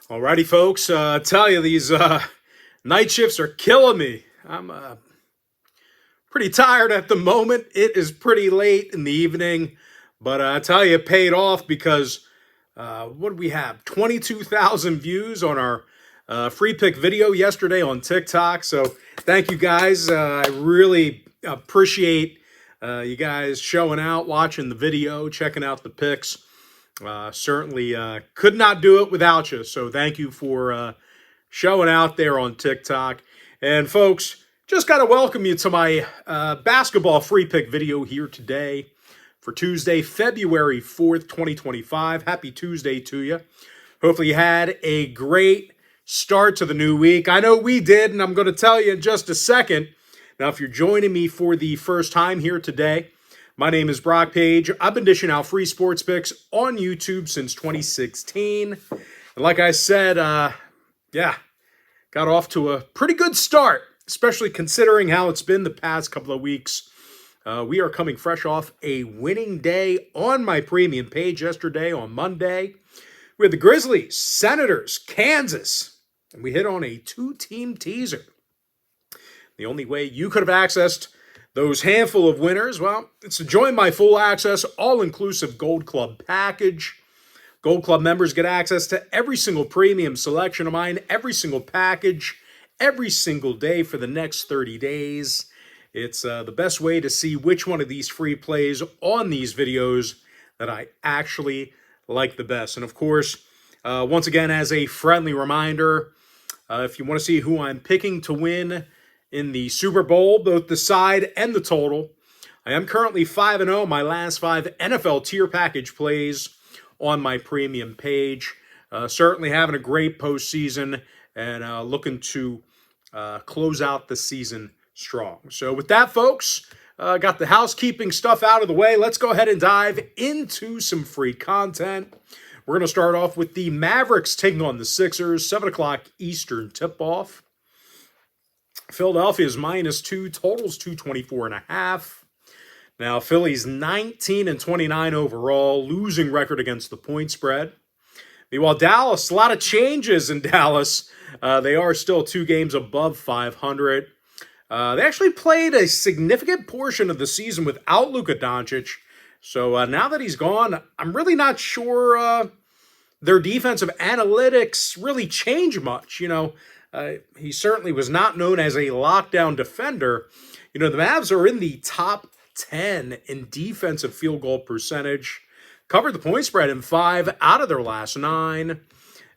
Alrighty, folks. I tell you, these night shifts are killing me. I'm pretty tired at the moment. It is pretty late in the evening, but I tell you, it paid off because what did we have? 22,000 views on our free pick video yesterday on TikTok. So thank you guys. I really appreciate you guys showing out, watching the video, checking out the picks. Certainly could not do it without you. So thank you for showing out there on TikTok. And folks, just got to welcome you to my basketball free pick video here today for Tuesday, February 4th, 2025. Happy Tuesday to you. Hopefully you had a great start to the new week. I know we did, and I'm going to tell you in just a second. Now, if you're joining me for the first time here today, my name is Brock Page. I've been dishing out free sports picks on YouTube since 2016. And like I said, got off to a pretty good start, especially considering how it's been the past couple of weeks. We are coming fresh off a winning day on my premium page yesterday on Monday. We had the Grizzlies, Senators, Kansas, and we hit on a two-team teaser. The only way you could have accessed those handful of winners, well, it's to join my full access, all-inclusive Gold Club package. Gold Club members get access to every single premium selection of mine, every single package, every single day for the next 30 days. It's the best way to see which one of these free plays on these videos that I actually like the best. And of course, once again, as a friendly reminder, if you want to see who I'm picking to win in the Super Bowl, both the side and the total, I am currently 5-0. My last 5 NFL tier package plays on my premium page. Certainly having a great postseason and looking to close out the season strong. So with that, folks, got the housekeeping stuff out of the way. Let's go ahead and dive into some free content. We're going to start off with the Mavericks taking on the Sixers, 7 o'clock Eastern tip-off. Philadelphia's -2, totals 224.5. Now, Philly's 19-29 overall, losing record against the point spread. Meanwhile, Dallas, a lot of changes in Dallas. They are still 2 games above 500. They actually played a significant portion of the season without Luka Doncic. So now that he's gone, I'm really not sure their defensive analytics really change much. He certainly was not known as a lockdown defender. The Mavs are in the top 10 in defensive field goal percentage. Covered the point spread in 5 out of their last 9.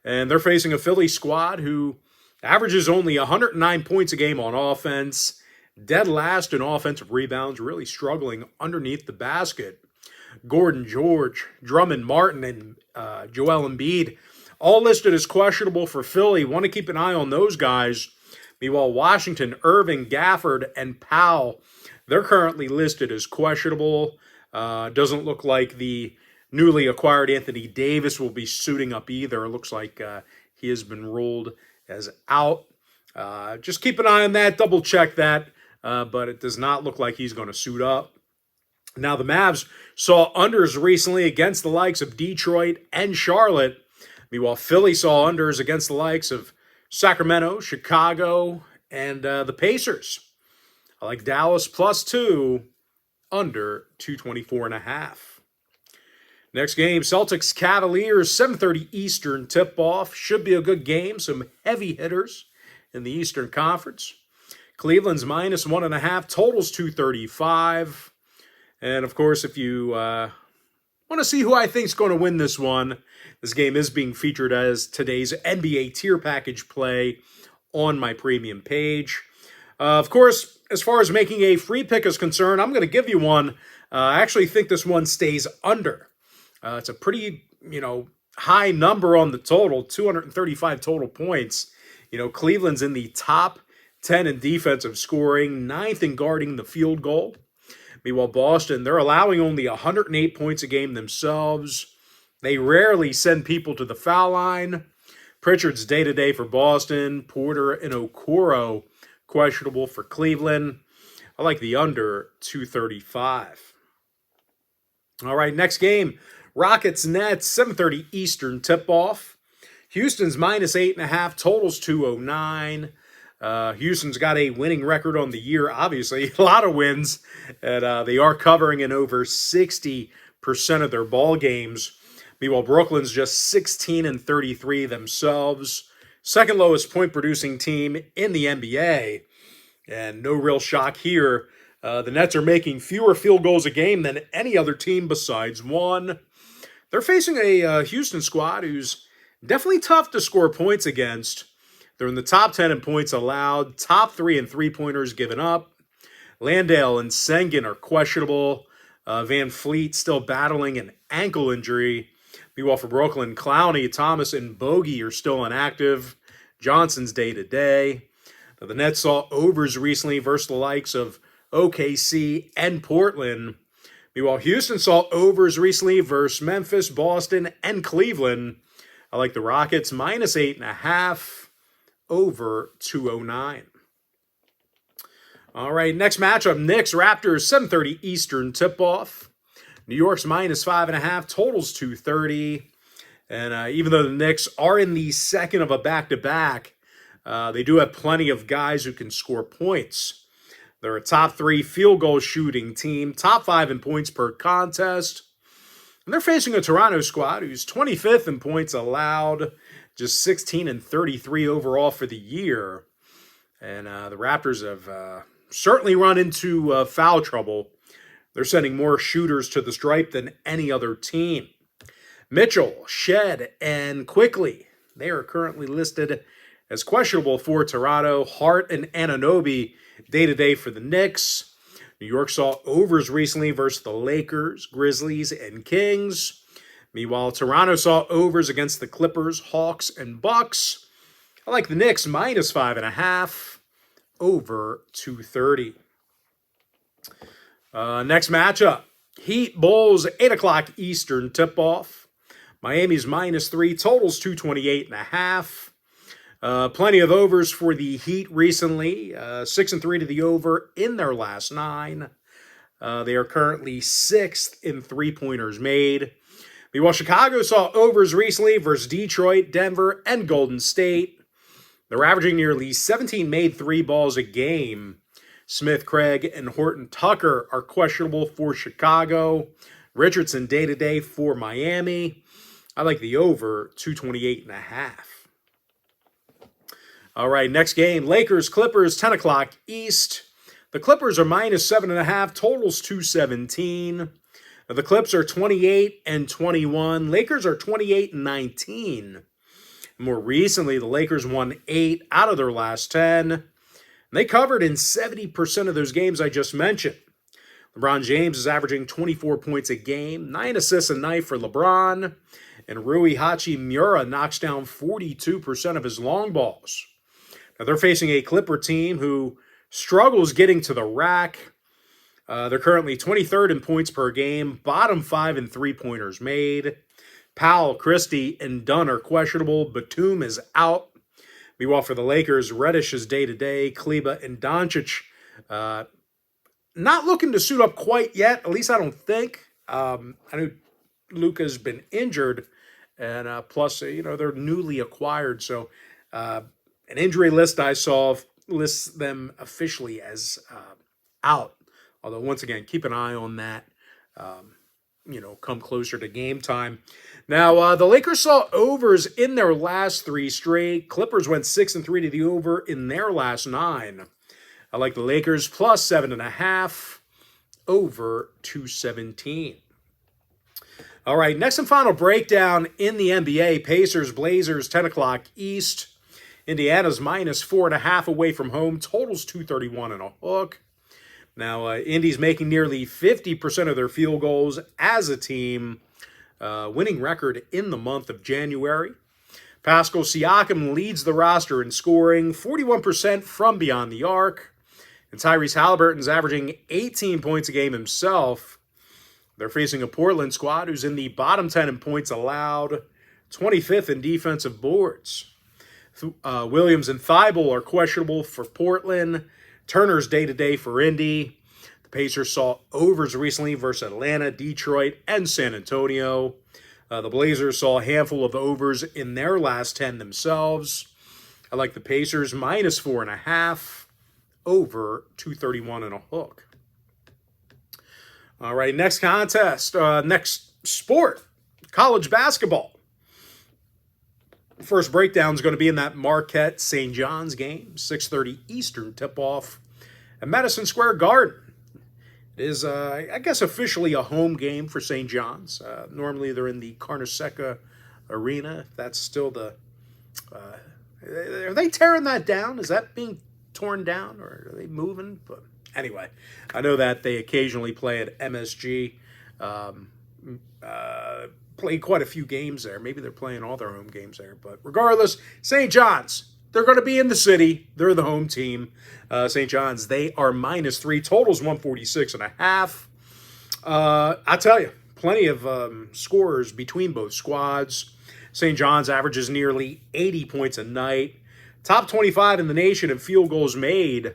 And they're facing a Philly squad who averages only 109 points a game on offense. Dead last in offensive rebounds, really struggling underneath the basket. Gordon, George, Drummond, Martin, and Joel Embiid all listed as questionable for Philly. Want to keep an eye on those guys. Meanwhile, Washington, Irving, Gafford, and Powell, they're currently listed as questionable. Doesn't look like the newly acquired Anthony Davis will be suiting up either. It looks like he has been ruled as out. Just keep an eye on that. Double check that. But it does not look like he's going to suit up. Now, the Mavs saw unders recently against the likes of Detroit and Charlotte. Meanwhile, Philly saw unders against the likes of Sacramento, Chicago, and the Pacers. I like Dallas +2, under 224.5. Next game, Celtics Cavaliers, 7:30 Eastern tip-off. Should be a good game. Some heavy hitters in the Eastern Conference. Cleveland's -1.5, totals 235. And of course, if you want to see who I think is going to win this one, this game is being featured as today's NBA tier package play on my premium page. Of course, as far as making a free pick is concerned, I'm going to give you one. I actually think this one stays under. It's a pretty, high number on the total, 235 total points. Cleveland's in the top 10 in defensive scoring, 9th in guarding the field goal. Meanwhile, Boston, they're allowing only 108 points a game themselves. They rarely send people to the foul line. Pritchard's day-to-day for Boston. Porter and Okoro questionable for Cleveland. I like the under 235. All right, next game. Rockets Nets, 7:30 Eastern tip-off. Houston's minus 8.5, totals 209. Houston's got a winning record on the year, obviously, a lot of wins, and they are covering in over 60% of their ball games. Meanwhile, Brooklyn's just 16-33 themselves, second lowest point producing team in the NBA, and no real shock here. The Nets are making fewer field goals a game than any other team besides one. They're facing a Houston squad who's definitely tough to score points against. They're in the top 10 in points allowed, top 3 in three-pointers given up. Landale and Sengun are questionable. Van Fleet still battling an ankle injury. Meanwhile, for Brooklyn, Clowney, Thomas, and Bogey are still inactive. Johnson's day-to-day. The Nets saw overs recently versus the likes of OKC and Portland. Meanwhile, Houston saw overs recently versus Memphis, Boston, and Cleveland. I like the Rockets minus 8.5, over 209. All right, next matchup, Knicks, Raptors, 7:30 Eastern tip-off. New York's minus 5.5, totals 230. And even though the Knicks are in the second of a back-to-back, they do have plenty of guys who can score points. They're a top 3 field goal shooting team, top 5 in points per contest. And they're facing a Toronto squad who's 25th in points allowed, just 16-33 overall for the year. And the Raptors have certainly run into foul trouble. They're sending more shooters to the stripe than any other team. Mitchell, Shed, and Quickly, they are currently listed as questionable for Toronto. Hart and Anunoby day-to-day for the Knicks. New York saw overs recently versus the Lakers, Grizzlies, and Kings. Meanwhile, Toronto saw overs against the Clippers, Hawks, and Bucks. I like the Knicks minus 5.5, over 230. Next matchup, Heat, Bulls, 8 o'clock Eastern tip-off. Miami's minus 3, totals 228.5. Plenty of overs for the Heat recently. 6-3 to the over in their last 9. They are currently 6th in three-pointers made. Meanwhile, Chicago saw overs recently versus Detroit, Denver, and Golden State. They're averaging nearly 17 made three balls a game. Smith, Craig, and Horton Tucker are questionable for Chicago. Richardson day-to-day for Miami. I like the over, 228.5. All right, next game, Lakers, Clippers, 10 o'clock East. The Clippers are minus 7.5, totals 217. The Clips are 28-21. Lakers are 28-19. More recently, the Lakers won 8 out of their last 10. They covered in 70% of those games I just mentioned. LeBron James is averaging 24 points a game, 9 assists a night for LeBron, and Rui Hachimura knocks down 42% of his long balls. Now they're facing a Clipper team who struggles getting to the rack. They're currently 23rd in points per game, bottom 5 in three-pointers made. Powell, Christie, and Dunn are questionable. Batum is out. Meanwhile, for the Lakers, Reddish is day-to-day. Kleba and Doncic not looking to suit up quite yet, at least I don't think. I know Luka's been injured, and plus, they're newly acquired. So an injury list I saw lists them officially as out. Although, once again, keep an eye on that, come closer to game time. Now, the Lakers saw overs in their last 3 straight. Clippers went 6-3 to the over in their last 9. I like the Lakers plus 7.5, over 217. All right, next and final breakdown in the NBA. Pacers, Blazers, 10 o'clock East. Indiana's minus 4.5 away from home. Totals 231.5. Now, Indy's making nearly 50% of their field goals as a team. Winning record in the month of January. Pascal Siakam leads the roster in scoring, 41% from beyond the arc. And Tyrese Halliburton's averaging 18 points a game himself. They're facing a Portland squad who's in the bottom 10 in points allowed, 25th in defensive boards. Williams and Thibault are questionable for Portland. Turner's day-to-day for Indy. The Pacers saw overs recently versus Atlanta, Detroit, and San Antonio. The Blazers saw a handful of overs in their last 10 themselves. I like the Pacers minus 4.5, over 231 and a hook. All right, next contest, next sport, college basketball. First breakdown is going to be in that Marquette-St. John's game, 6:30 Eastern tip-off at Madison Square Garden. It is, I guess, officially a home game for St. John's. Normally they're in the Carnesecca Arena. If that's still the... are they tearing that down? Is that being torn down, or are they moving? But anyway, I know that they occasionally play at MSG. Play quite a few games there. Maybe they're playing all their home games there. But regardless, St. John's, they're going to be in the city. They're the home team. St. John's, they are minus 3. Totals 146.5. I tell you, plenty of scorers between both squads. St. John's averages nearly 80 points a night. Top 25 in the nation in field goals made.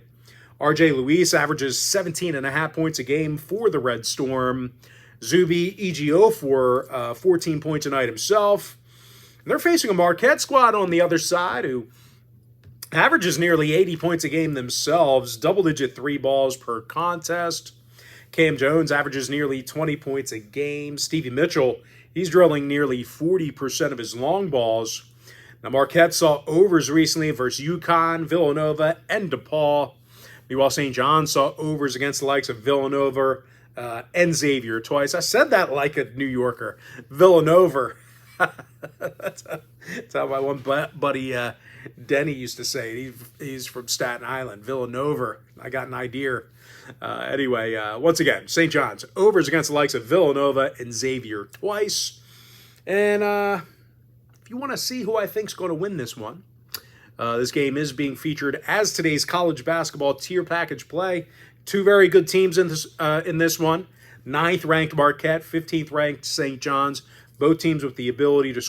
RJ Luis averages 17.5 points a game for the Red Storm. Zuby Ejiofor, 14 points a night himself. And they're facing a Marquette squad on the other side who averages nearly 80 points a game themselves, double-digit 3 balls per contest. Cam Jones averages nearly 20 points a game. Stevie Mitchell, he's drilling nearly 40% of his long balls. Now, Marquette saw overs recently versus UConn, Villanova, and DePaul. Meanwhile, St. John saw overs against the likes of Villanova and Xavier twice. I said that like a New Yorker. Villanova. That's how my one buddy Denny used to say it. He's from Staten Island. Villanova. I got an idea. Anyway, once again, St. John's. Overs against the likes of Villanova and Xavier twice. And if you want to see who I think is going to win this one, this game is being featured as today's college basketball tier package play. 2 very good teams in this one. 9th ranked Marquette, 15th ranked St. John's. Both teams with the ability to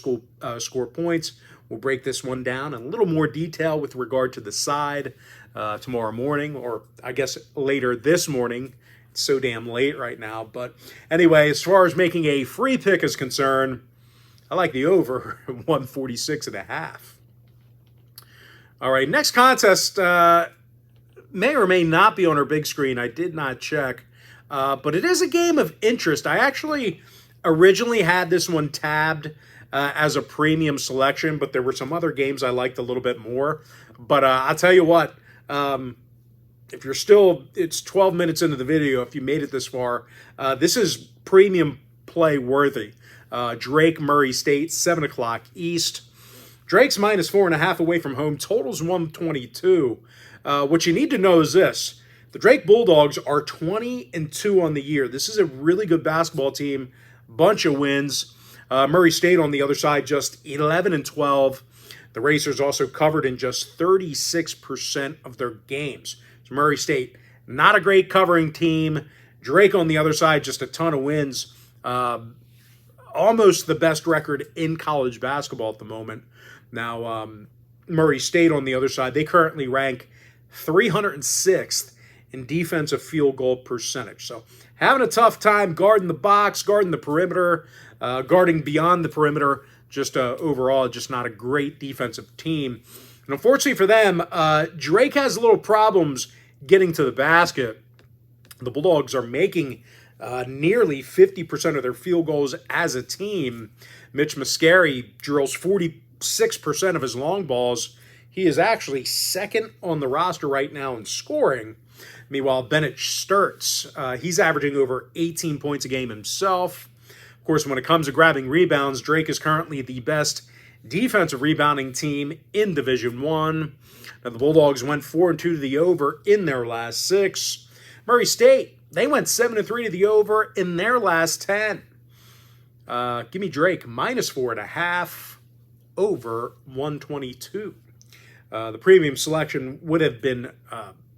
score points. We'll break this one down in a little more detail with regard to the side tomorrow morning, or I guess later this morning. It's so damn late right now. But anyway, as far as making a free pick is concerned, I like the over 146.5. All right, next contest may or may not be on our big screen. I did not check, but it is a game of interest. I actually originally had this one tabbed as a premium selection, but there were some other games I liked a little bit more. But I'll tell you what, if you're still, it's 12 minutes into the video, if you made it this far, this is premium play worthy. Drake, Murray State, 7 o'clock East. Drake's minus 4.5 away from home. Totals 122. What you need to know is this. The Drake Bulldogs are 20-2 on the year. This is a really good basketball team. Bunch of wins. Murray State on the other side, just 11-12. The Racers also covered in just 36% of their games. So Murray State, not a great covering team. Drake on the other side, just a ton of wins. Almost the best record in college basketball at the moment. Now, Murray State on the other side, they currently rank 306th in defensive field goal percentage. So having a tough time guarding the box, guarding the perimeter, guarding beyond the perimeter. Just overall, just not a great defensive team. And unfortunately for them, Drake has a little problems getting to the basket. The Bulldogs are making nearly 50% of their field goals as a team. Mitch Mascari drills 46% of his long balls. He is actually second on the roster right now in scoring. Meanwhile, Bennett Sturts, he's averaging over 18 points a game himself. Of course, when it comes to grabbing rebounds, Drake is currently the best defensive rebounding team in Division I. Now, the Bulldogs went 4-2 to the over in their last 6. Murray State, they went 7-3 to the over in their last 10. Give me Drake minus 4.5, over 122. The premium selection would have been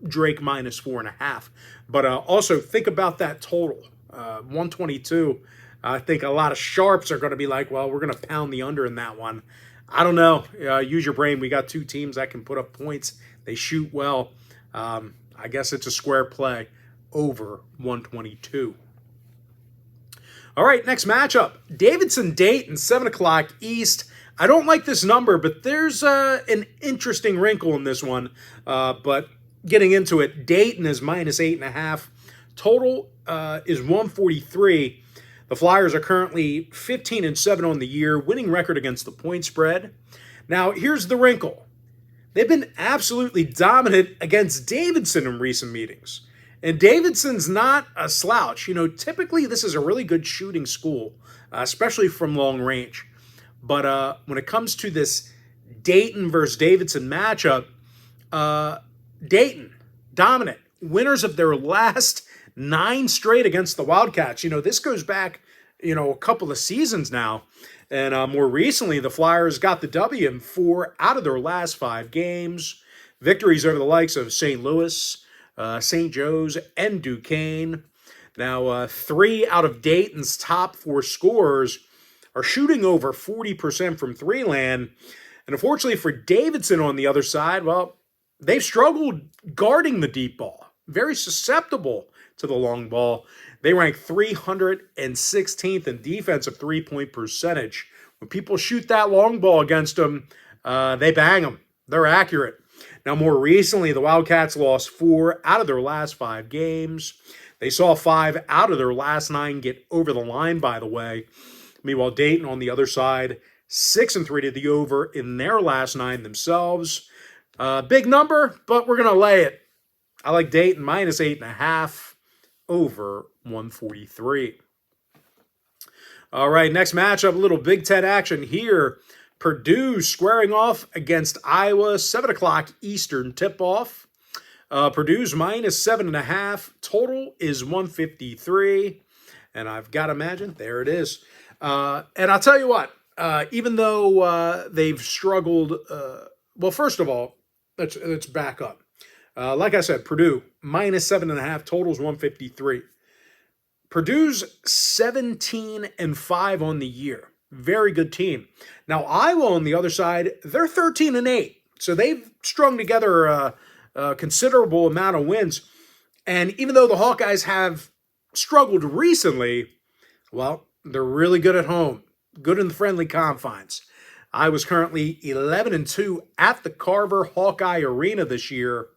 Drake minus 4.5. But also think about that total, 122. I think a lot of sharps are going to be like, well, we're going to pound the under in that one. I don't know. Use your brain. We got 2 teams that can put up points. They shoot well. I guess it's a square play over 122. All right, next matchup. Davidson-Dayton, 7 o'clock East. I don't like this number, but there's an interesting wrinkle in this one. But getting into it, Dayton is -8.5. Total is 143. The Flyers are currently 15-7 on the year, winning record against the point spread. Now, here's the wrinkle. They've been absolutely dominant against Davidson in recent meetings. And Davidson's not a slouch. You know, typically this is a really good shooting school, especially from long range. But when it comes to this Dayton versus Davidson matchup, Dayton, dominant. Winners of their last 9 straight against the Wildcats. You know, this goes back, a couple of seasons now. And more recently, the Flyers got the W in 4 out of their last 5 games. Victories over the likes of St. Louis, St. Joe's, and Duquesne. Now, 3 out of Dayton's top 4 scorers are shooting over 40% from three-land. And unfortunately for Davidson on the other side, well, they've struggled guarding the deep ball. Very susceptible to the long ball. They rank 316th in defensive three-point percentage. When people shoot that long ball against them, they bang them. They're accurate. Now, more recently, the Wildcats lost 4 out of their last 5 games. They saw 5 out of their last 9 get over the line, by the way. Meanwhile, Dayton on the other side, 6-3 to the over in their last 9 themselves. Big number, but we're going to lay it. I like Dayton -8.5 over 143. All right, next matchup, a little Big Ten action here. Purdue squaring off against Iowa, 7 o'clock Eastern tip-off. Purdue's -7.5. Total is 153. And I've got to imagine, there it is. And I'll tell you what, even though they've struggled, well, first of all, let's back up. Like I said, Purdue, -7.5, totals 153. Purdue's 17-5 on the year. Very good team. Now, Iowa on the other side, they're 13-8. So they've strung together a considerable amount of wins. And even though the Hawkeyes have struggled recently, well, they're really good at home. Good in the friendly confines. Iowa's currently 11-2 at the Carver Hawkeye Arena this year.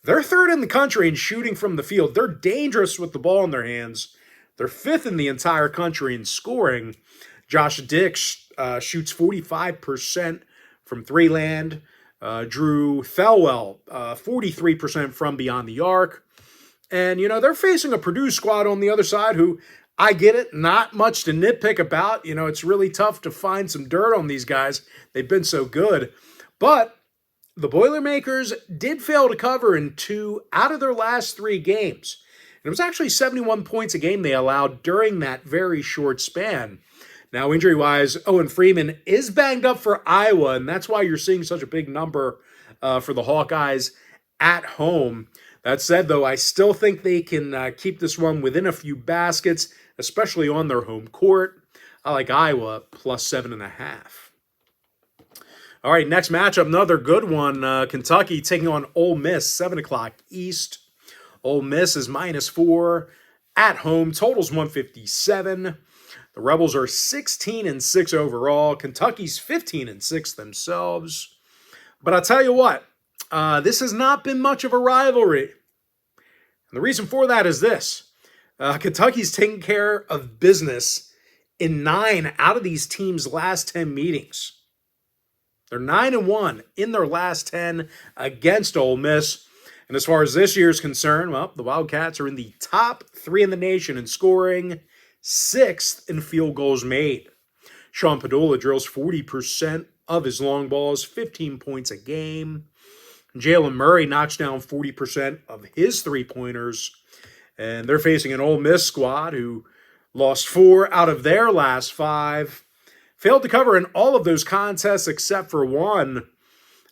They're 3rd in the country in shooting from the field. They're dangerous with the ball in their hands. They're 5th in the entire country in scoring. Josh Dix shoots 45% from three-land. Drew Thelwell, 43% from beyond the arc. And, they're facing a Purdue squad on the other side who, I get it, not much to nitpick about. It's really tough to find some dirt on these guys. They've been so good. But the Boilermakers did fail to cover in 2 out of their last 3 games. And it was actually 71 points a game they allowed during that very short span. Now, injury-wise, Owen Freeman is banged up for Iowa, and that's why you're seeing such a big number for the Hawkeyes at home. That said, though, I still think they can keep this one within a few baskets, especially on their home court. I like Iowa +7.5. All right, next matchup, another good one. Kentucky taking on Ole Miss, 7 o'clock East. Ole Miss is -4 at home. Total's 157. The Rebels are 16-6 overall. Kentucky's 15-6 themselves. But I'll tell you what, this has not been much of a rivalry. And the reason for that is this. Kentucky's taken care of business in 9 out of these teams' last 10 meetings. They're 9-1 in their last 10 against Ole Miss. And as far as this year is concerned, well, the Wildcats are in the top 3 in the nation in scoring, 6th in field goals made. Sean Padula drills 40% of his long balls, 15 points a game. Jalen Murray knocks down 40% of his three-pointers. And they're facing an Ole Miss squad who lost 4 out of their last 5. Failed to cover in all of those contests except for one.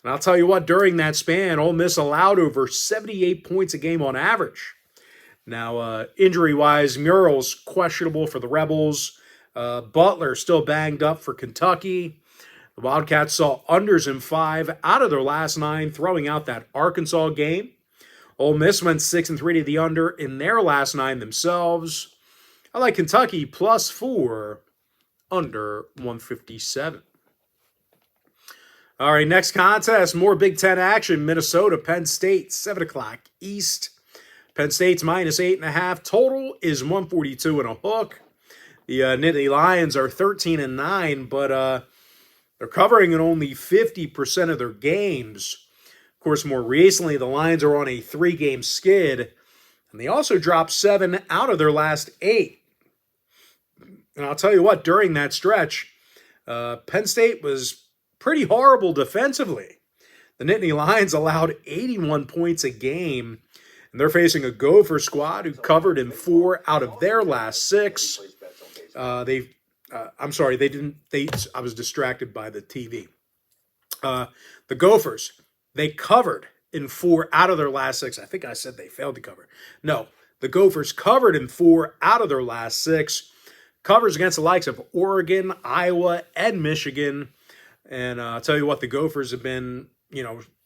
And I'll tell you what, during that span, Ole Miss allowed over 78 points a game on average. Now, injury-wise, Murrell's questionable for the Rebels. Butler still banged up for Kentucky. The Wildcats saw unders in 5 out of their last 9, throwing out that Arkansas game. Ole Miss went 6-3 to the under in their last 9 themselves. I like Kentucky +4 under 157. All right, next contest, more Big Ten action. Minnesota, Penn State, 7 o'clock East. Penn State's -8.5. Total is 142 and a hook. The Nittany Lions are 13-9, but they're covering in only 50% of their games. Of course, more recently, the Lions are on a 3-game skid, and they also dropped 7 out of their last 8. And I'll tell you what, during that stretch, Penn State was pretty horrible defensively. The Nittany Lions allowed 81 points a game, and they're facing a Gopher squad who covered in 4 out of their last 6. I'm sorry, they didn't. I was distracted by the TV. The Gophers, they covered in 4 out of their last 6. I think I said they failed to cover. No, the Gophers covered in 4 out of their last 6. Covers against the likes of Oregon, Iowa, and Michigan. And I'll tell you what, the Gophers have been,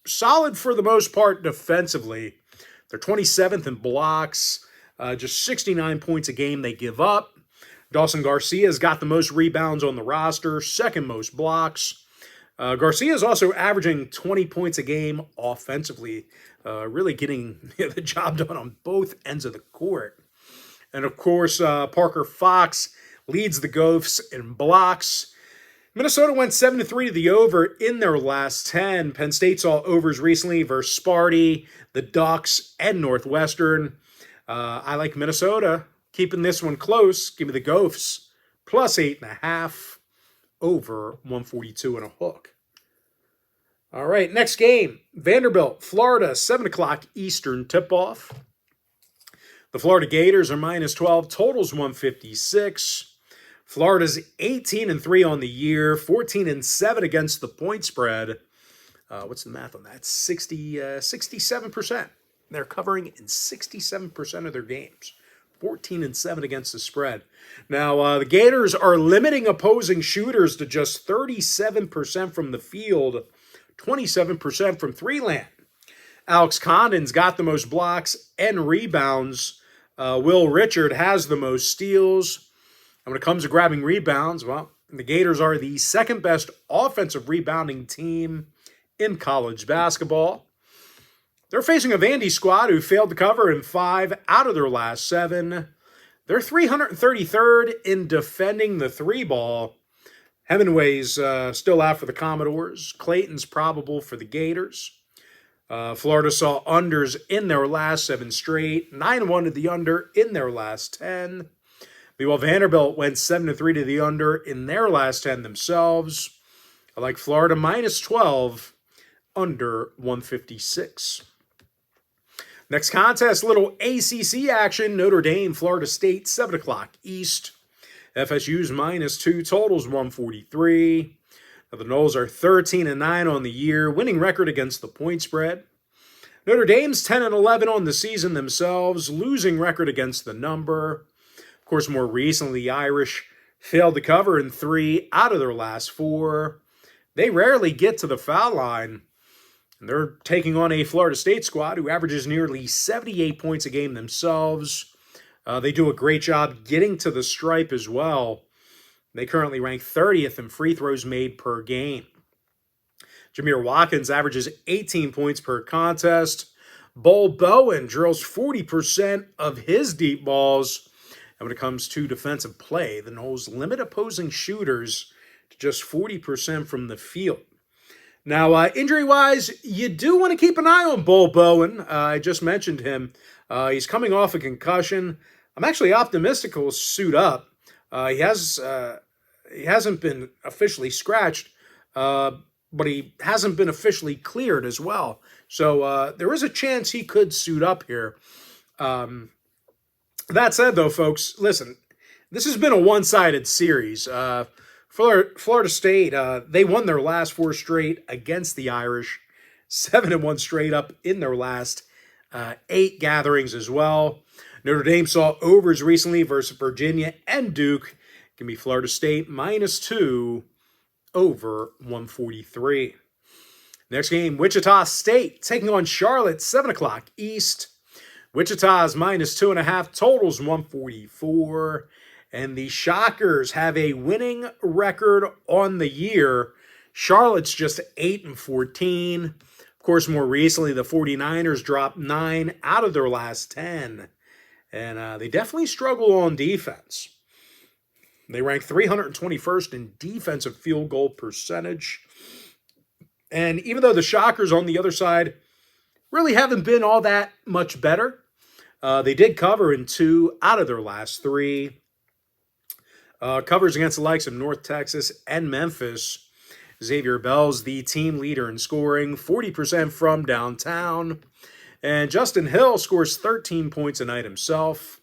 solid for the most part defensively. They're 27th in blocks, just 69 points a game they give up. Dawson Garcia's got the most rebounds on the roster, second most blocks. Garcia's also averaging 20 points a game offensively, really getting the job done on both ends of the court. And of course, Parker Fox leads the Gophs in blocks. Minnesota went 7-3 to the over in their last 10. Penn State saw overs recently versus Sparty, the Ducks, and Northwestern. I like Minnesota keeping this one close. Give me the Gophs +8.5 over 142 and a hook. All right, next game. Vanderbilt, Florida, 7 o'clock Eastern tip-off. The Florida Gators are -12. Totals 156. Florida's 18-3 on the year, 14-7 against the point spread. What's the math on that? 67%. They're covering in 67% of their games. 14-7 against the spread. Now, the Gators are limiting opposing shooters to just 37% from the field, 27% from three-land. Alex Condon's got the most blocks and rebounds. Will Richard has the most steals. And when it comes to grabbing rebounds, well, the Gators are the second best offensive rebounding team in college basketball. They're facing a Vandy squad who failed to cover in 5 out of their last 7. They're 333rd in defending the 3-ball. Hemingway's still out for the Commodores. Clayton's probable for the Gators. Florida saw unders in their last 7 straight. 9-1 to the under in their last 10. Meanwhile, Vanderbilt went 7-3 to the under in their last 10 themselves. I like Florida -12 under 156. Next contest, little ACC action. Notre Dame, Florida State, 7 o'clock East. FSU's -2, totals 143. Now, the Noles are 13-9 on the year, winning record against the point spread. Notre Dame's 10-11 on the season themselves, losing record against the number. Of course, more recently, the Irish failed to cover in 3 out of their last 4. They rarely get to the foul line. And they're taking on a Florida State squad who averages nearly 78 points a game themselves. They do a great job getting to the stripe as well. They currently rank 30th in free throws made per game. Jameer Watkins averages 18 points per contest. Bull Bowen drills 40% of his deep balls. And when it comes to defensive play, the Noles limit opposing shooters to just 40% from the field. Now, injury-wise, you do want to keep an eye on Bull Bowen. I just mentioned him. He's coming off a concussion. I'm actually optimistic he'll suit up. He hasn't been officially scratched, but he hasn't been officially cleared as well. So there is a chance he could suit up here. That said, though, folks, listen, this has been a one-sided series. Florida State, they won their last 4 straight against the Irish, 7-1 straight up in their last 8 gatherings as well. Notre Dame saw overs recently versus Virginia and Duke. Give me Florida State -2 over 143. Next game, Wichita State taking on Charlotte, 7 o'clock East. Wichita's -2.5, totals 144. And the Shockers have a winning record on the year. Charlotte's just 8-14. Of course, more recently, the 49ers dropped 9 out of their last 10. And they definitely struggle on defense. They rank 321st in defensive field goal percentage. And even though the Shockers on the other side really haven't been all that much better, they did cover in 2 out of their last 3. Covers against the likes of North Texas and Memphis. Xavier Bell's the team leader in scoring, 40% from downtown. And Justin Hill scores 13 points a night himself.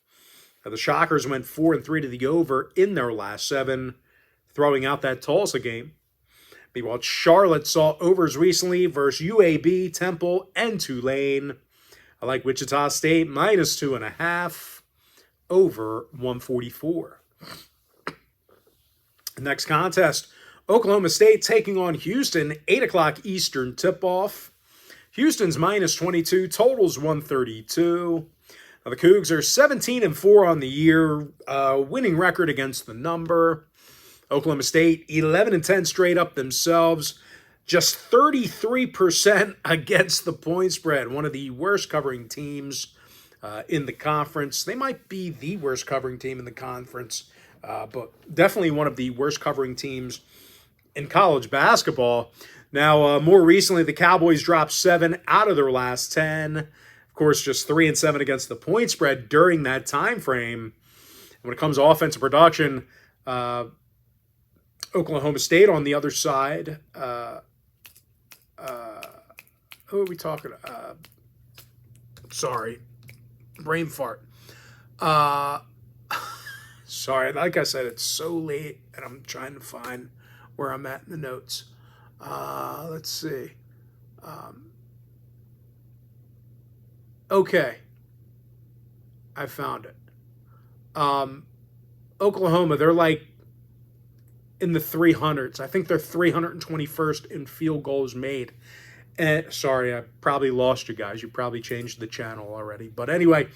The Shockers went 4-3 to the over in their last 7, throwing out that Tulsa game. Meanwhile, Charlotte saw overs recently versus UAB, Temple, and Tulane. I like Wichita State -2.5, over 144. Next contest, Oklahoma State taking on Houston, 8 o'clock Eastern tip-off. Houston's -22, totals 132. Now, the Cougs are 17-4 on the year, winning record against the number. Oklahoma State, 11-10 straight up themselves, just 33% against the point spread. One of the worst covering teams in the conference. They might be the worst covering team in the conference, but definitely one of the worst covering teams in college basketball. Now, more recently, the Cowboys dropped 7 out of their last 10. Of course, just 3-7 against the point spread during that time frame. When it comes to offensive production, Oklahoma State on the other side. Who are we talking? Sorry, brain fart. Sorry, like I said, it's so late, and I'm trying to find where I'm at in the notes. Let's see. Okay. I found it. Oklahoma, they're like in the 300s. I think they're 321st in field goals made. And sorry, I probably lost you guys. You probably changed the channel already. But anyway,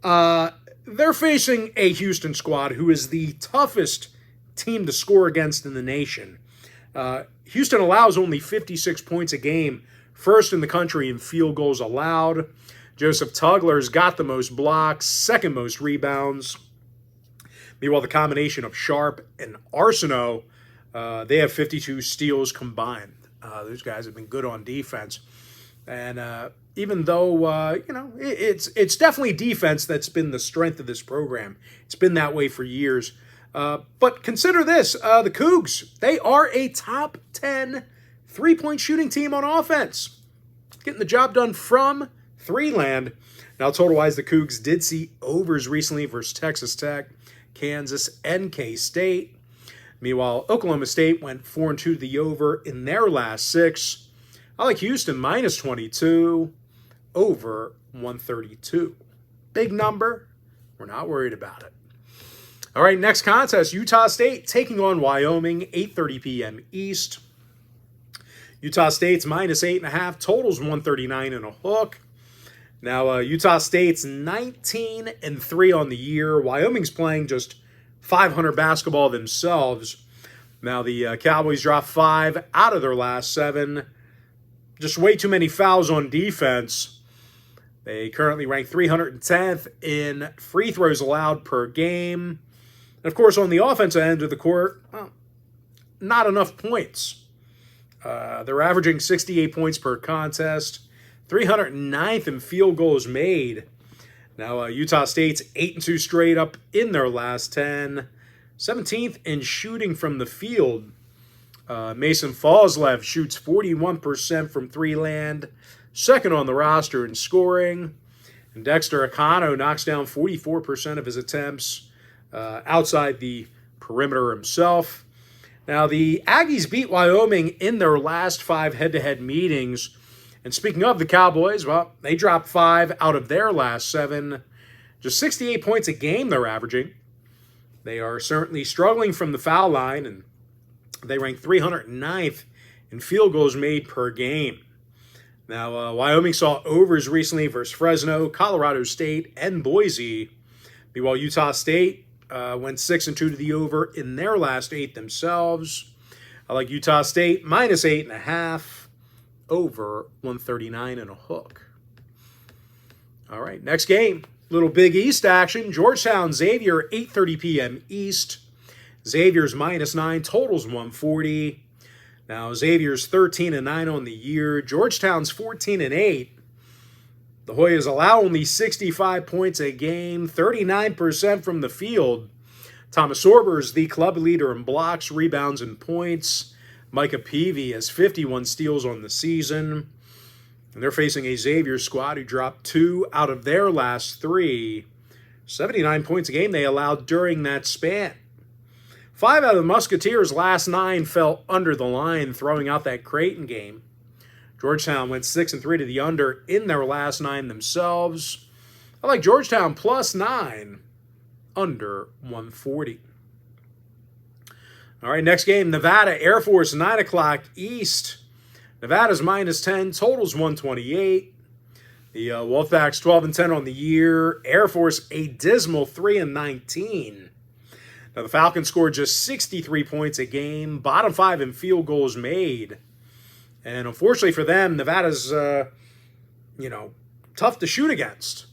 they're facing a Houston squad who is the toughest team to score against in the nation. Houston allows only 56 points a game, first in the country in field goals allowed. Joseph Tugler's got the most blocks, second most rebounds. Meanwhile, the combination of Sharp and Arsenault, they have 52 steals combined. Those guys have been good on defense. And even though, it's definitely defense that's been the strength of this program. It's been that way for years. But consider this, the Cougs, they are a top 10 three-point shooting team on offense. Getting the job done from three land. Now, total-wise, the Cougs did see overs recently versus Texas Tech, Kansas, and K-State. Meanwhile, Oklahoma State went 4-2 to the over in their last 6. I like Houston -22, over 132. Big number. We're not worried about it. All right, next contest, Utah State taking on Wyoming, 8:30 p.m. East. Utah State's -8.5, totals 139 and a hook. Now, Utah State's 19-3 on the year. Wyoming's playing just 500 basketball themselves. Now, the Cowboys dropped 5 out of their last 7. Just way too many fouls on defense. They currently rank 310th in free throws allowed per game. And, of course, on the offensive end of the court, not enough points. They're averaging 68 points per contest, 309th in field goals made. Now, Utah State's 8-2 straight up in their last 10, 17th in shooting from the field. Mason Foslev shoots 41% from three land, second on the roster in scoring. And Dexter Akano knocks down 44% of his attempts outside the perimeter himself. Now, the Aggies beat Wyoming in their last 5 head-to-head meetings. And speaking of the Cowboys, well, they dropped 5 out of their last 7. Just 68 points a game they're averaging. They are certainly struggling from the foul line, and they rank 309th in field goals made per game. Now, Wyoming saw overs recently versus Fresno, Colorado State, and Boise. Meanwhile, Utah State went 6-2 to the over in their last 8 themselves. I like Utah State minus 8.5, over 139 and a hook. All right, next game. Little Big East action. Georgetown, Xavier, 8:30 p.m. East. Xavier's minus 9, totals 140. Now, Xavier's 13-9 on the year. Georgetown's 14-8. The Hoyas allow only 65 points a game, 39% from the field. Thomas Sorber is the club leader in blocks, rebounds, and points. Micah Peavy has 51 steals on the season. And they're facing a Xavier squad who dropped 2 out of their last 3. 79 points a game they allowed during that span. 5 out of the Musketeers' last 9 fell under the line, throwing out that Creighton game. Georgetown went 6-3 to the under in their last 9 themselves. I like Georgetown plus 9, under 140. All right, next game, Nevada, Air Force, 9 o'clock East. Nevada's minus 10, totals 128. The Wolfpacks 12-10 on the year. Air Force a dismal 3-19. Now, the Falcons scored just 63 points a game, bottom 5 in field goals made. And unfortunately for them, Nevada's, tough to shoot against.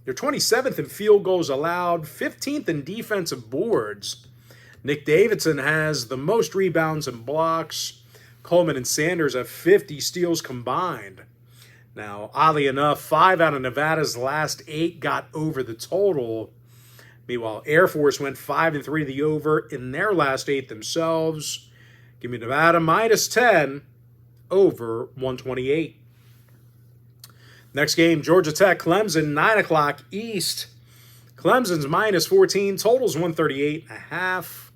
They're 27th in field goals allowed, 15th in defensive boards. Nick Davidson has the most rebounds and blocks. Coleman and Sanders have 50 steals combined. Now, oddly enough, 5 out of Nevada's last 8 got over the total. Meanwhile, Air Force went 5-3 to the over in their last 8 themselves. Give me Nevada minus 10, over 128. Next game, Georgia Tech, Clemson, 9 o'clock East. Clemson's minus 14, totals 138.5.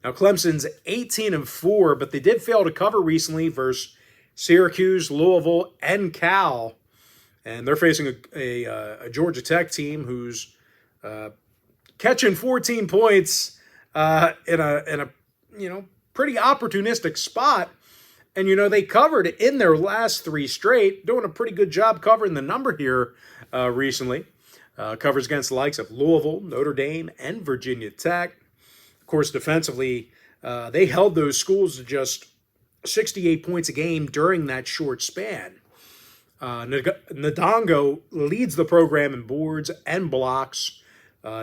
Now, Clemson's 18-4, but they did fail to cover recently versus Syracuse, Louisville, and Cal. And they're facing a Georgia Tech team who's catching 14 points in a pretty opportunistic spot. And, they covered in their last 3 straight, doing a pretty good job covering the number here recently. Covers against the likes of Louisville, Notre Dame, and Virginia Tech. Of course, defensively, they held those schools to just 68 points a game during that short span. Ndongo leads the program in boards and blocks.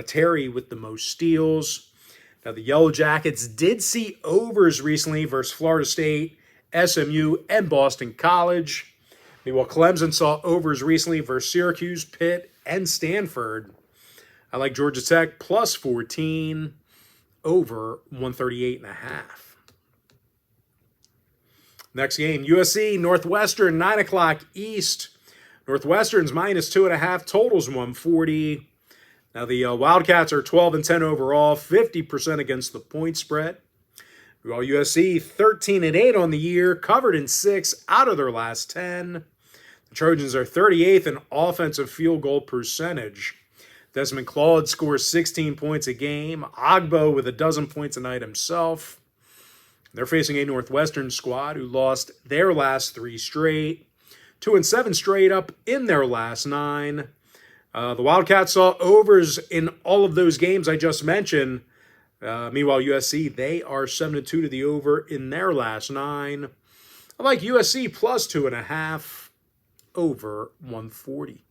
Terry with the most steals. Now, the Yellow Jackets did see overs recently versus Florida State, SMU, and Boston College. Meanwhile, Clemson saw overs recently versus Syracuse, Pitt, and Stanford. I like Georgia Tech plus 14, over 138.5. Next game, USC, Northwestern, 9 o'clock East. Northwestern's minus 2.5, totals 140. Now, the Wildcats are 12-10 overall, 50% against the point spread. While USC 13-8 on the year, covered in 6 out of their last 10. The Trojans are 38th in offensive field goal percentage. Desmond Claude scores 16 points a game. Ogbo with 12 points a night himself. They're facing a Northwestern squad who lost their last 3 straight. 2-7 straight up in their last 9. The Wildcats saw overs in all of those games I just mentioned. Meanwhile, USC, they are 7-2 to the over in their last 9. I like USC plus 2.5, over 140.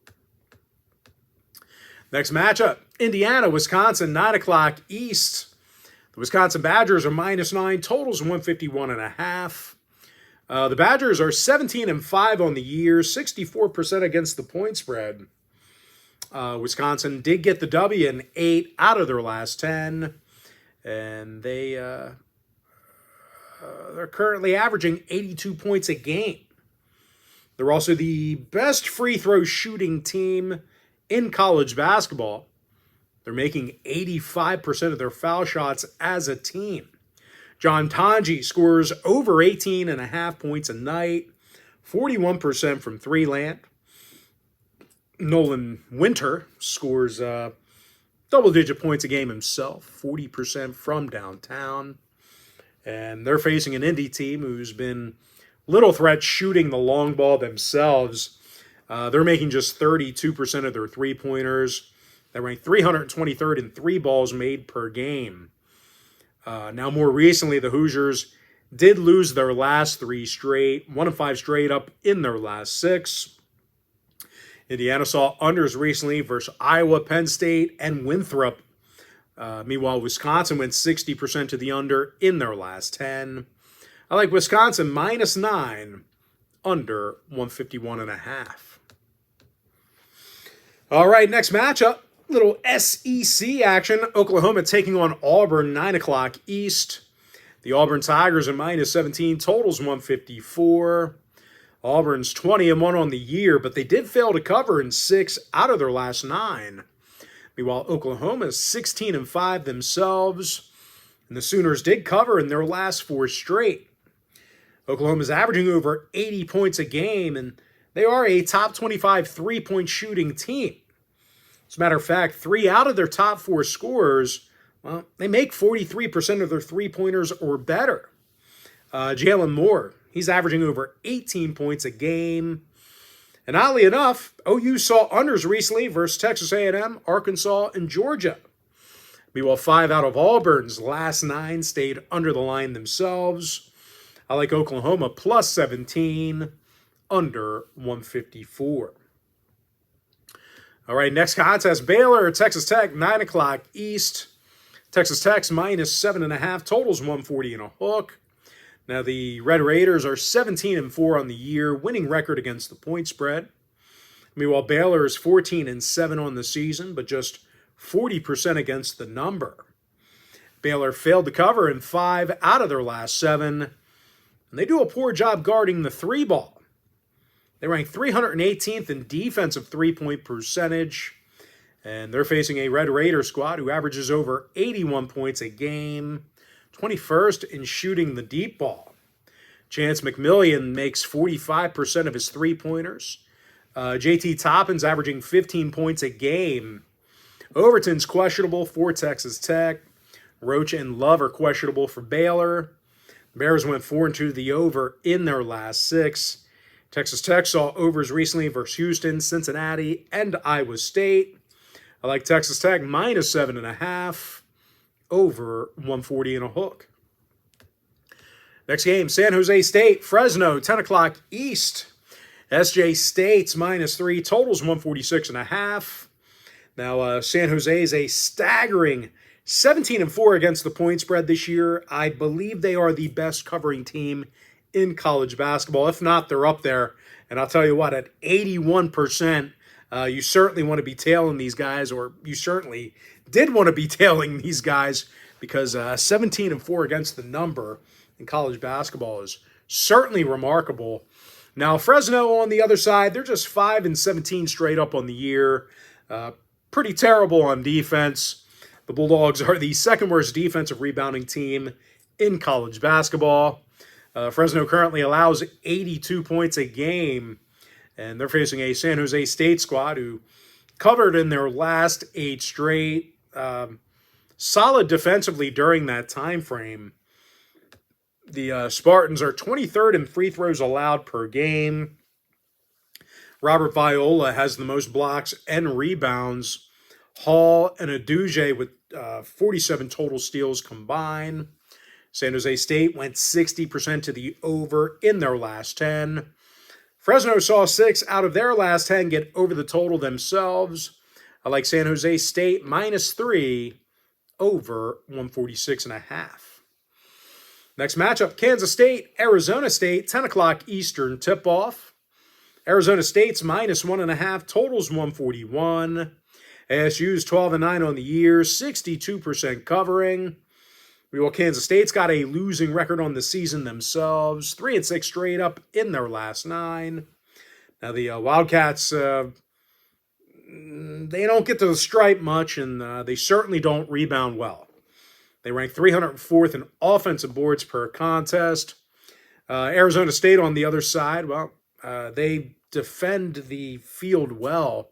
Next matchup, Indiana, Wisconsin, 9 o'clock East. The Wisconsin Badgers are minus 9, totals 151.5. The Badgers are 17-5 on the year, 64% against the point spread. Wisconsin did get the W in 8 out of their last 10. And they're currently averaging 82 points a game. They're also the best free throw shooting team in college basketball. They're making 85% of their foul shots as a team. John Tonji scores over 18.5 points a night, 41% from three-land. Nolan Winter scores double-digit points a game himself, 40% from downtown. And they're facing an Indy team who's been little threat shooting the long ball themselves. They're making just 32% of their three-pointers. They rank 323rd in three balls made per game. Now, more recently, the Hoosiers did lose their last three straight, 1 of 5 straight up in their last 6. Indiana saw unders recently versus Iowa, Penn State, and Winthrop. Meanwhile, Wisconsin went 60% to the under in their last 10. I like Wisconsin -9, under 151.5. All right, next matchup, little SEC action. Oklahoma taking on Auburn, 9 o'clock East. The Auburn Tigers are -17, totals 154. Auburn's 20-1 on the year, but they did fail to cover in 6 out of their last 9. Meanwhile, Oklahoma is 16-5 themselves, and the Sooners did cover in their last 4 straight. Oklahoma's averaging over 80 points a game, and they are a top 25 three-point shooting team. As a matter of fact, 3 out of their top 4 scorers, well, they make 43% of their three-pointers or better. Jalen Moore, he's averaging over 18 points a game. And oddly enough, OU saw unders recently versus Texas A&M, Arkansas, and Georgia. Meanwhile, 5 out of Auburn's last 9 stayed under the line themselves. I like Oklahoma +17, under 154. All right, next contest, Baylor, Texas Tech, 9 o'clock East. Texas Tech's -7.5, totals 140 and a hook. Now, the Red Raiders are 17-4 on the year, winning record against the point spread. Meanwhile, Baylor is 14-7 on the season, but just 40% against the number. Baylor failed to cover in 5 out of their last 7, and they do a poor job guarding the 3 ball. They rank 318th in defensive three-point percentage, and they're facing a Red Raider squad who averages over 81 points a game, 21st in shooting the deep ball. Chance McMillian makes 45% of his three-pointers. JT Toppin's averaging 15 points a game. Overton's questionable for Texas Tech. Roach and Love are questionable for Baylor. Bears went 4-2 to the over in their last 6. Texas Tech saw overs recently versus Houston, Cincinnati, and Iowa State. I like Texas Tech -7.5, over 140 and a hook. Next game, San Jose State, Fresno, 10 o'clock East. SJ State's -3, totals 146.5. Now, San Jose is a staggering 17-4 against the point spread this year. I believe they are the best covering team in college basketball. If not, they're up there. And I'll tell you what, at 81%, you certainly want to be tailing these guys, or you certainly did want to be tailing these guys, because 17-4 against the number in college basketball is certainly remarkable. Now, Fresno on the other side, they're just 5-17 straight up on the year. Pretty terrible on defense. The Bulldogs are the second worst defensive rebounding team in college basketball. Fresno currently allows 82 points a game, and they're facing a San Jose State squad who covered in their last 8 straight. Solid defensively during that time frame. The Spartans are 23rd in free throws allowed per game. Robert Viola has the most blocks and rebounds. Hall and Aduje with 47 total steals combined. San Jose State went 60% to the over in their last 10. Fresno saw 6 out of their last 10 get over the total themselves. I like San Jose State -3, over 146.5. Next matchup, Kansas State, Arizona State, 10 o'clock Eastern tip-off. Arizona State's -1.5, totals 141. ASU's 12-9 on the year, 62% covering. Meanwhile, Kansas State's got a losing record on the season themselves, 3-6 straight up in their last 9. Now, the Wildcats, they don't get to the stripe much, and they certainly don't rebound well. They rank 304th in offensive boards per contest. Arizona State on the other side, well, they defend the field well,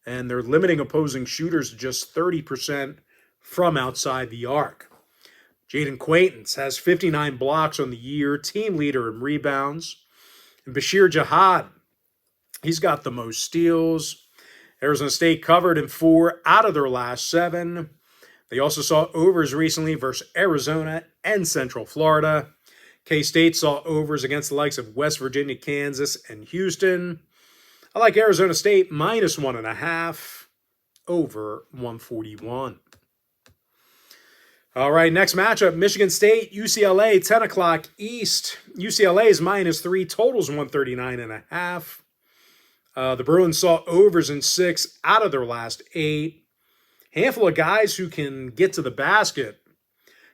and they're limiting opposing shooters to just 30% from outside the arc. Jaden Quaintance has 59 blocks on the year, team leader in rebounds. And Bashir Jihad, he's got the most steals. Arizona State covered in 4 out of their last 7. They also saw overs recently versus Arizona and Central Florida. K-State saw overs against the likes of West Virginia, Kansas, and Houston. I like Arizona State minus 1.5 over 141. All right, next matchup, Michigan State, UCLA, 10 o'clock East. UCLA is minus 3, totals 139.5. The Bruins saw overs in 6 out of their last 8. Handful of guys who can get to the basket.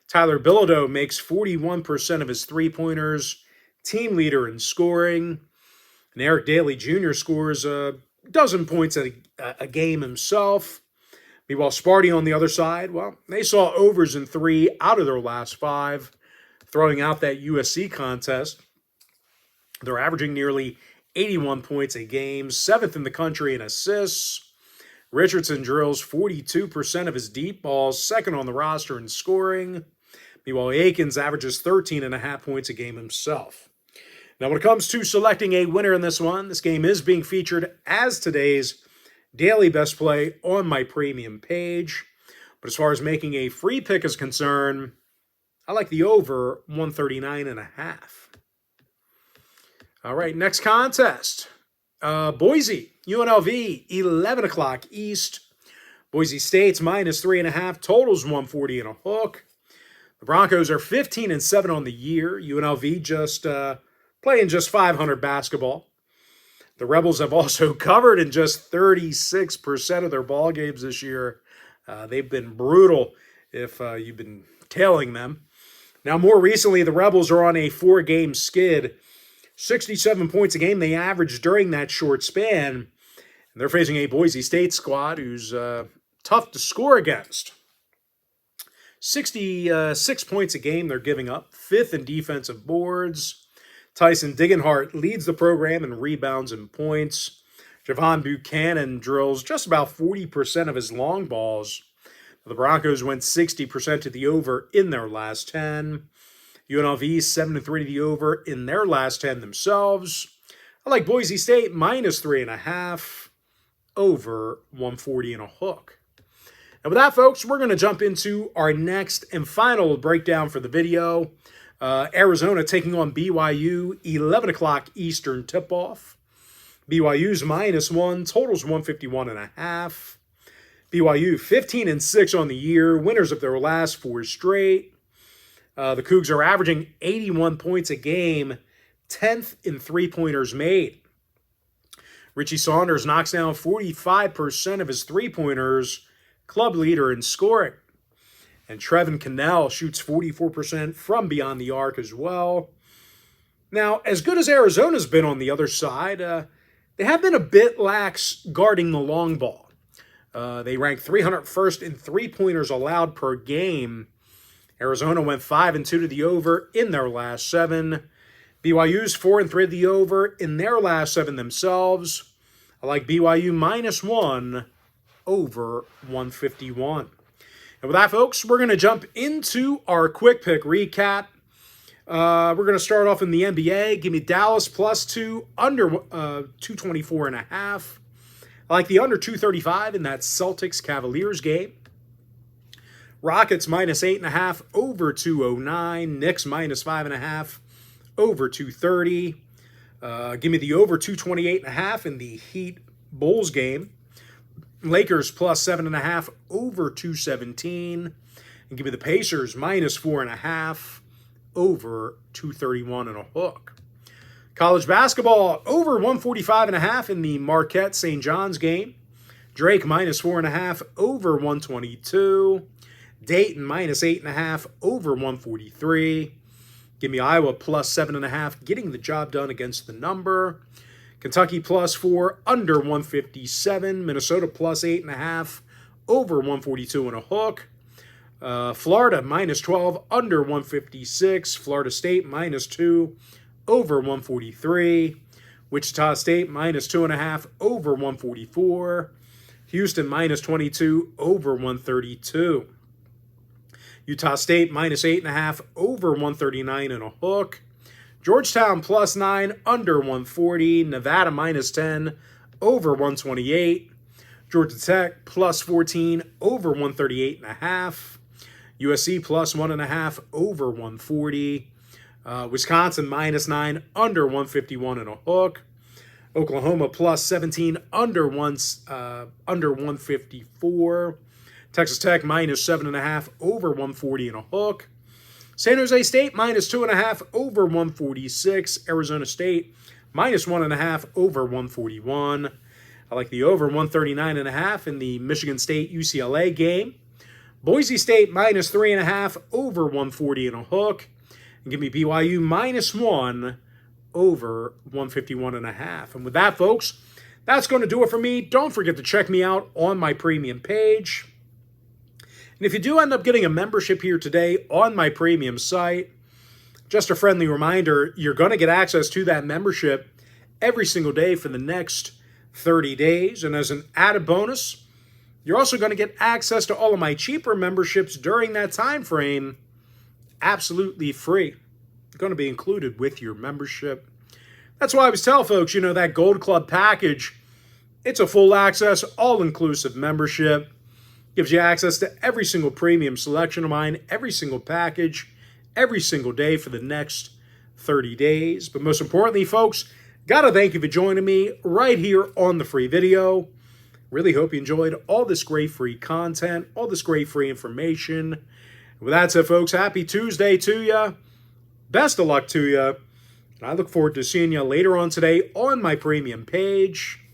Tyler Bilodeau makes 41% of his three-pointers, team leader in scoring. And Eric Daly Jr. scores a dozen points a game himself. Meanwhile, Sparty on the other side, well, they saw overs in 3 out of their last 5, throwing out that USC contest. They're averaging nearly 81 points a game, 7th in the country in assists. Richardson drills 42% of his deep balls, 2nd on the roster in scoring. Meanwhile, Akins averages 13.5 points a game himself. Now, when it comes to selecting a winner in this one, this game is being featured as today's daily best play on my premium page. But as far as making a free pick is concerned, I like the over 139.5. All right, next contest. Boise, UNLV, 11 o'clock East. Boise State's minus 3.5, totals 140 and a hook. The Broncos are 15-7 on the year. UNLV just playing just 500 basketball. The Rebels have also covered in just 36% of their ball games this year. They've been brutal if you've been tailing them. Now, more recently, the Rebels are on a 4-game skid. 67 points a game they averaged during that short span. And they're facing a Boise State squad who's tough to score against. 66 points a game they're giving up, 5th in defensive boards. Tyson Digenhart leads the program in rebounds and points. Javon Buchanan drills just about 40% of his long balls. The Broncos went 60% to the over in their last 10. UNLV 7-3 to the over in their last 10 themselves. I like Boise State minus 3.5 over 140 and a hook. And with that, folks, we're going to jump into our next and final breakdown for the video. Arizona taking on BYU, 11 o'clock Eastern tip-off. BYU's minus 1, totals 151.5. BYU 15-6 on the year, winners of their last 4 straight. The Cougs are averaging 81 points a game, 10th in three-pointers made. Richie Saunders knocks down 45% of his three-pointers, club leader in scoring. And Trevin Cannell shoots 44% from beyond the arc as well. Now, as good as Arizona's been on the other side, they have been a bit lax guarding the long ball. They rank 301st in three-pointers allowed per game. Arizona went 5-2 to the over in their last 7. BYU's 4-3 to the over in their last 7 themselves. I like BYU minus 1 over 151. And with that, folks, we're going to jump into our quick pick recap. We're going to start off in the NBA. Give me Dallas plus 2, under 224.5. I like the under 235 in that Celtics-Cavaliers game. Rockets minus 8.5 over 209. Knicks minus 5.5 over 230. Give me the over 228.5 in the Heat-Bulls game. Lakers plus 7.5 over 217. And give me the Pacers minus 4.5 over 231 and a hook. College basketball over 145.5 in the Marquette-St. John's game. Drake minus 4.5 over 122. Dayton minus 8.5 over 143. Give me Iowa plus 7.5, getting the job done against the number. Kentucky plus 4, under 157. Minnesota plus 8.5, over 142 and a hook. Florida minus 12, under 156. Florida State minus 2, over 143. Wichita State minus 2.5, over 144. Houston minus 22, over 132. Utah State minus 8.5, over 139 and a hook. Georgetown +9, under 140. Nevada -10, over 128. Georgia Tech +14, over 138.5. USC +1.5, over 140. Wisconsin -9, under 151 and a hook. Oklahoma +17, under 154. Texas Tech -7.5, over 140 and a hook. San Jose State -2.5, over 146. Arizona State -1.5, over 141. I like the over 139.5 in the Michigan State UCLA game. Boise State -3.5, over 140 and a hook. And give me BYU -1, over 151.5. And with that, folks, that's going to do it for me. Don't forget to check me out on my premium page. And if you do end up getting a membership here today on my premium site, just a friendly reminder, you're going to get access to that membership every single day for the next 30 days. And as an added bonus, you're also going to get access to all of my cheaper memberships during that time frame, absolutely free. Going to be included with your membership. That's why I always tell folks, that Gold Club package, it's a full access, all-inclusive membership. Gives you access to every single premium selection of mine, every single package, every single day for the next 30 days. But most importantly, folks, gotta thank you for joining me right here on the free video. Really hope you enjoyed all this great free content, all this great free information. With that said, folks, happy Tuesday to you. Best of luck to you. And I look forward to seeing you later on today on my premium page.